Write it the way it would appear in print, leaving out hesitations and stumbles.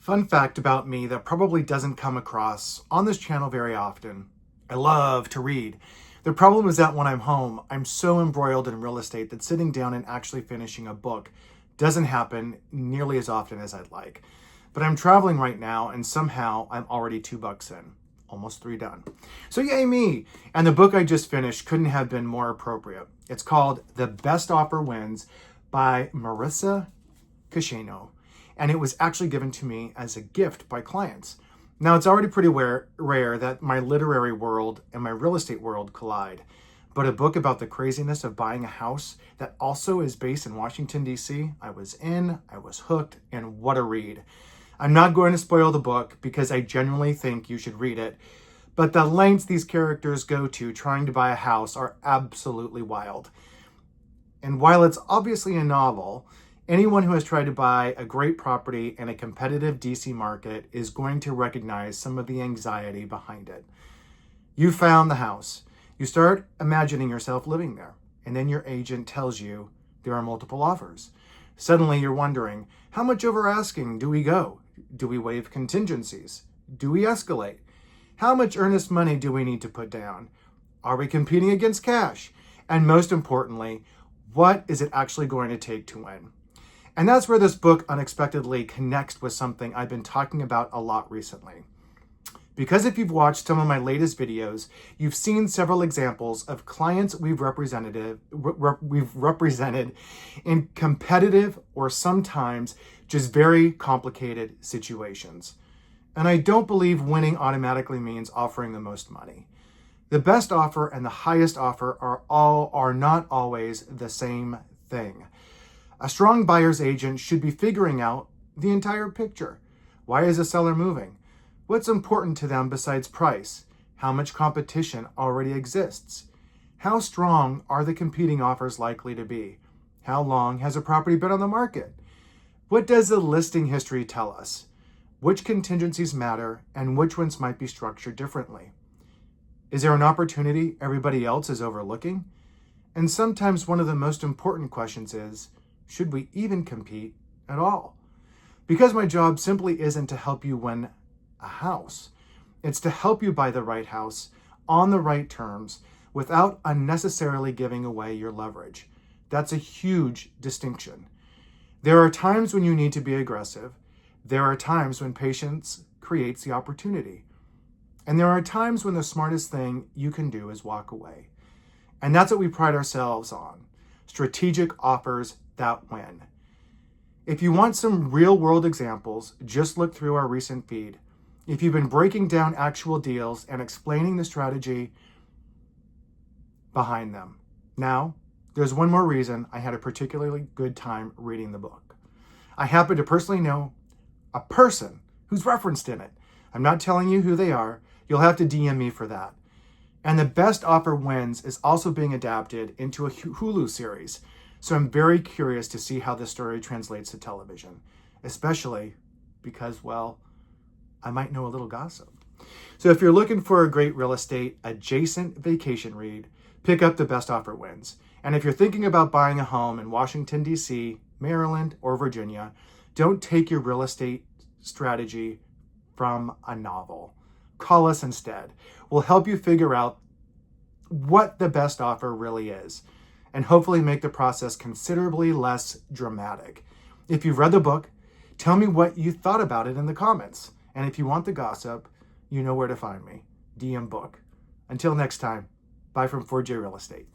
Fun fact about me that probably doesn't come across on this channel very often. I love to read. The problem is that when I'm home, I'm so embroiled in real estate that sitting down and actually finishing a book doesn't happen nearly as often as I'd like. But I'm traveling right now and somehow I'm already 2 books in. Almost 3 done. So yay me! And the book I just finished couldn't have been more appropriate. It's called The Best Offer Wins by Marissa Cashano. And it was actually given to me as a gift by clients. Now, it's already pretty rare that my literary world and my real estate world collide. But a book about the craziness of buying a house that also is based in Washington, D.C., I was hooked, and what a read. I'm not going to spoil the book because I genuinely think you should read it, but the lengths these characters go to trying to buy a house are absolutely wild. And while it's obviously a novel, anyone who has tried to buy a great property in a competitive DC market is going to recognize some of the anxiety behind it. You found the house. You start imagining yourself living there, and then your agent tells you there are multiple offers. Suddenly you're wondering, how much over asking do we go? Do we waive contingencies? Do we escalate? How much earnest money do we need to put down? Are we competing against cash? And most importantly, what is it actually going to take to win? And that's where this book unexpectedly connects with something I've been talking about a lot recently. Because if you've watched some of my latest videos, you've seen several examples of clients we've represented in competitive or sometimes just very complicated situations. And I don't believe winning automatically means offering the most money. The best offer and the highest offer are not always the same thing. A strong buyer's agent should be figuring out the entire picture. Why is a seller moving? What's important to them besides price? How much competition already exists? How strong are the competing offers likely to be? How long has a property been on the market? What does the listing history tell us? Which contingencies matter and which ones might be structured differently? Is there an opportunity everybody else is overlooking? And sometimes one of the most important questions is, should we even compete at all? Because my job simply isn't to help you win a house. It's to help you buy the right house on the right terms without unnecessarily giving away your leverage. That's a huge distinction. There are times when you need to be aggressive. There are times when patience creates the opportunity. And there are times when the smartest thing you can do is walk away. And that's what we pride ourselves on. Strategic offers that win. If you want some real world examples, just look through our recent feed. If you've been breaking down actual deals and explaining the strategy behind them. Now, there's one more reason I had a particularly good time reading the book. I happen to personally know a person who's referenced in it. I'm not telling you who they are. You'll have to DM me for that. And The Best Offer Wins is also being adapted into a Hulu series. So I'm very curious to see how this story translates to television, especially because, well, I might know a little gossip. So if you're looking for a great real estate adjacent vacation read, pick up The Best Offer Wins. And if you're thinking about buying a home in Washington, D.C., Maryland, or Virginia, don't take your real estate strategy from a novel. Call us instead. We'll help you figure out what the best offer really is, and hopefully make the process considerably less dramatic. If you've read the book, tell me what you thought about it in the comments. And if you want the gossip, you know where to find me. DM book. Until next time, bye from 4J Real Estate.